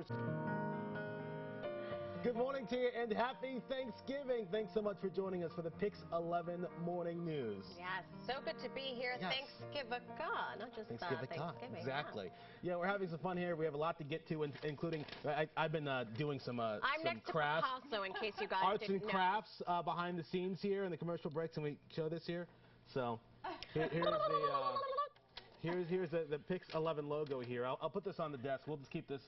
hours. Good morning to you and happy Thanksgiving. Thanks so much for joining us for the Pix 11 Morning News. Yes, so good to be here. Yes. Thanksgiving, not just Thanksgiving. Exactly. Yeah, we're having some fun here. We have a lot to get to, including I've been doing some I'm next crafts. to Pixcaso, in case you guys Arts didn't and crafts behind the scenes here in the commercial breaks, and we show this here. So here's the Pix 11 logo here. I'll put this on the desk. We'll just keep this.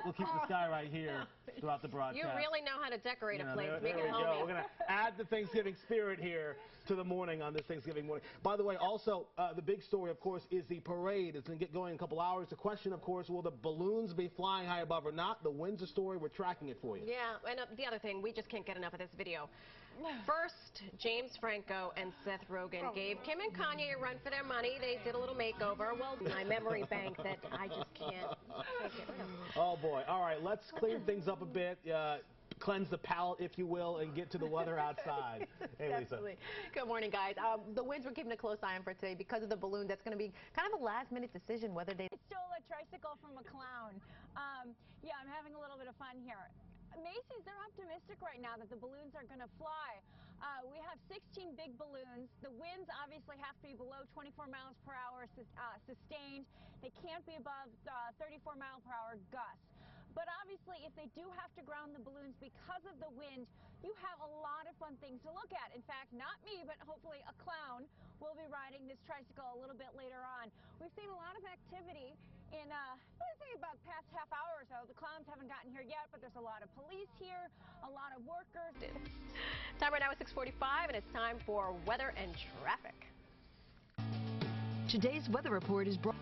We'll keep this guy right here throughout the broadcast. You really know how to decorate a place. There we go. We're going to add the Thanksgiving spirit here to the morning on this Thanksgiving morning. By the way, also, the big story, of course, is the parade. It's going to get going in a couple hours. The question, of course, will the balloons be flying high above or not? The Windsor story, we're tracking it for you. Yeah, and the other thing, we just can't get enough of this video. First, James Franco and Seth Rogen gave Kim and Kanye a run for their money. They did a little makeover. Well, my memory bank that I just can't get rid of. Oh, boy. All right, let's clean things up a bit. Cleanse the palate, if you will, and get to the weather outside. Hey, Lisa. Good morning, guys. The Winds we're keeping a close eye on for today because of the balloon. That's going to be kind of a last-minute decision whether they stole a tricycle from a clown. Yeah, I'm having a little bit of fun here. Macy's, they're optimistic right now that the balloons are going to fly. We have 16 big balloons. The winds obviously have to be below 24 miles per hour sustained. They can't be above 34 mile per hour gusts. But obviously, if they do have to ground the balloons because of the wind, you have a lot of fun things to look at. In fact, not me, but hopefully a clown will be riding this tricycle a little bit later on. We've seen a lot of activity in, I would say, about the past half hour or so. The clowns haven't gotten here yet, but there's a lot of police here, a lot of workers. Time right now is 6:45, and it's time for weather and traffic. Today's weather report is brought.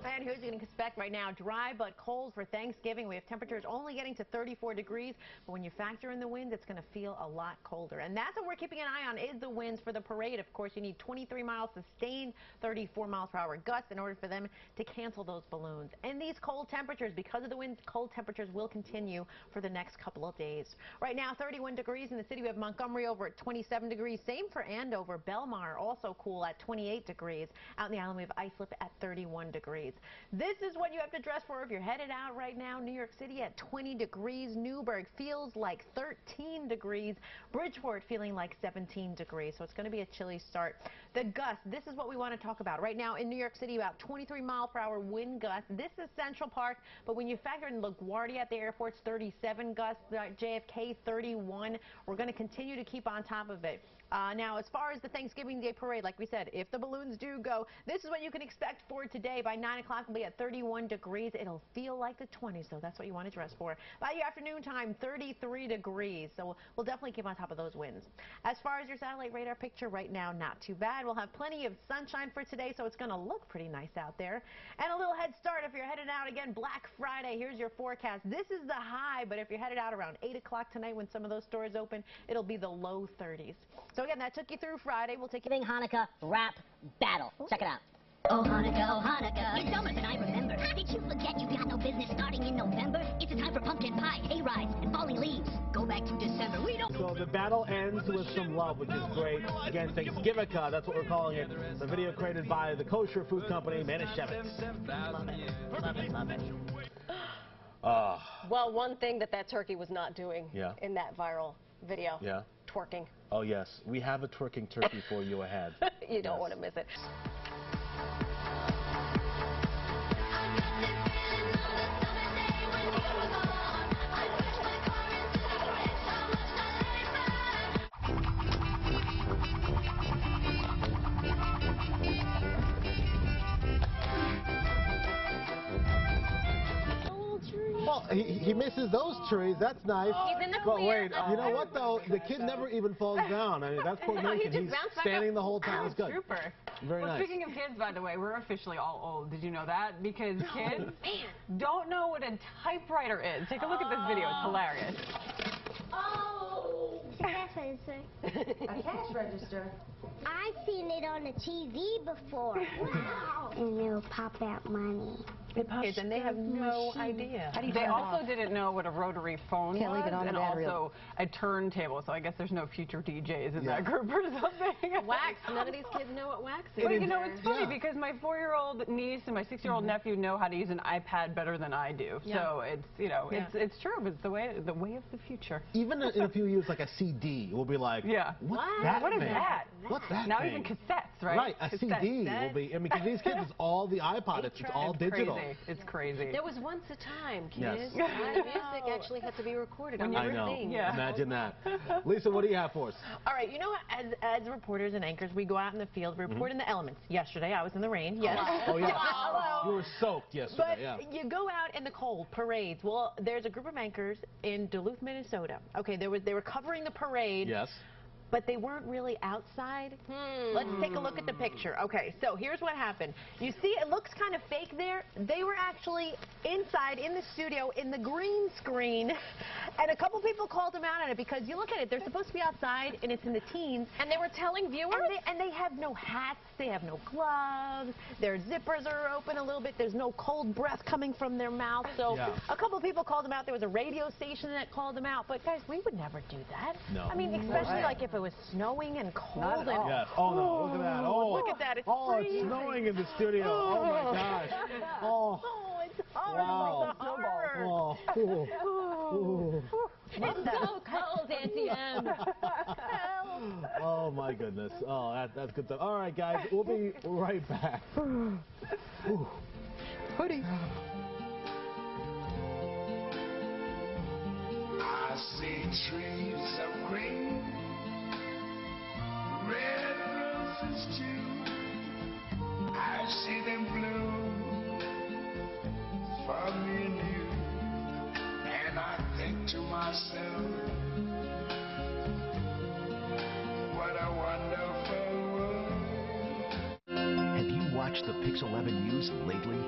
And here's what you can expect right now. Dry but cold for Thanksgiving. We have temperatures only getting to 34 degrees. But when you factor in the wind, it's going to feel a lot colder. And that's what we're keeping an eye on is the winds for the parade. Of course, you need 23 miles sustained, 34 miles per hour gusts in order for them to cancel those balloons. And these cold temperatures, because of the wind, cold temperatures will continue for the next couple of days. Right now, 31 degrees in the city. We have Montgomery over at 27 degrees. Same for Andover. Belmar also cool at 28 degrees. Out in the island, we have Islip at 31 degrees. This is what you have to dress for if you're headed out right now. New York City at 20 degrees. Newburgh feels like 13 degrees. Bridgeport feeling like 17 degrees. So it's going to be a chilly start. The gusts, this is what we want to talk about. Right now in New York City, about 23 mile per hour wind gusts. This is Central Park, but when you factor in LaGuardia at the airport's 37 gusts, JFK 31, we're going to continue to keep on top of it. Now, as far as the Thanksgiving Day parade, like we said, if the balloons do go, this is what you can expect for today. By 9 o'clock, we'll be at 31 degrees. It'll feel like the 20s, so that's what you want to dress for. By the afternoon time, 33 degrees. So we'll definitely keep on top of those winds. As far as your satellite radar picture right now, not too bad. We'll have plenty of sunshine for today, so it's going to look pretty nice out there. And a little head start if you're headed out again, Black Friday. Here's your forecast. This is the high, but if you're headed out around 8 o'clock tonight when some of those stores open, it'll be the low 30s. So again, that took you through Friday. We'll take you Hanukkah rap battle. Check it out. Oh Hanukkah, it's summer and I remember. Did you forget you got no business starting in November? It's a time for pumpkin pie, hay rides, and falling leaves. Go back to December. We don't. So the battle ends with some love, which is great. Again, Thanksgiving, that's what we're calling it. The video created by the kosher food company, Manischewitz. Love it. Love it. Love it. Well, one thing that turkey was not doing in that viral video. Yeah. Twerking. Oh, yes. We have a twerking turkey for you ahead. You don't want to miss it. Well, he misses those trees. That's nice. He's in the but clear. wait, you know what, though? The kid never even falls down. I mean, that's coordination. He's standing the whole time. It's good. Trooper. Very nice. Speaking of kids, by the way, we're officially all old. Did you know that? Because kids don't know what a typewriter is. Take a look at this video. It's hilarious. Oh, cash register. A cash register? I've seen it on the TV before. Wow. And it'll pop out money. kids, and they have no idea. They also didn't know what a rotary phone was, and also a turntable. So I guess there's no future DJs in that group or something. Wax. None of these kids know what wax is. But you know, it's funny because my 4-year-old niece and my 6-year-old nephew know how to use an iPad better than I do. So it's, you know, it's true. It's the way of the future. Even in a few years, like a CD will be like, what's that? What is that? What's that? Now even cassettes, right? Right, a CD will be. I mean, because these kids, it's all the iPod. It's all digital. Crazy. It's crazy. There was once a time, kids, when music actually had to be recorded on I know. thing. Imagine that. Lisa, what do you have for us? All right, you know, as reporters and anchors, we go out in the field, we report in the elements. Yesterday, I was in the rain. Yes. Oh, yeah. You were soaked yesterday. But you go out in the cold, parades. Well, there's a group of anchors in Duluth, Minnesota. Okay, they were covering the parade. Yes. But they weren't really outside. Let's take a look at the picture. Okay, so here's what happened. You see, it looks kind of fake there. They were actually inside in the studio in the green screen, and a couple people called them out on it because you look at it, they're supposed to be outside, and it's in the teens. And they were telling viewers? And they have no hats, they have no gloves, their zippers are open a little bit, there's no cold breath coming from their mouth. So a couple people called them out. There was a radio station that called them out. But guys, we would never do that. No. I mean, especially like if it was snowing and cold. Yes. Oh, no. Look at that. Oh, look at that. It's it's snowing in the studio. Oh, my gosh. Oh, it's horrible. Wow. Oh. It's so cold, Auntie M. Oh, my goodness. Oh, that's good stuff. All right, guys. We'll be right back. Hoodie. I see trees of green, red roses too. I see them bloom for me and you. And I think to myself, what a wonderful world. Have you watched the Pix 11 News lately?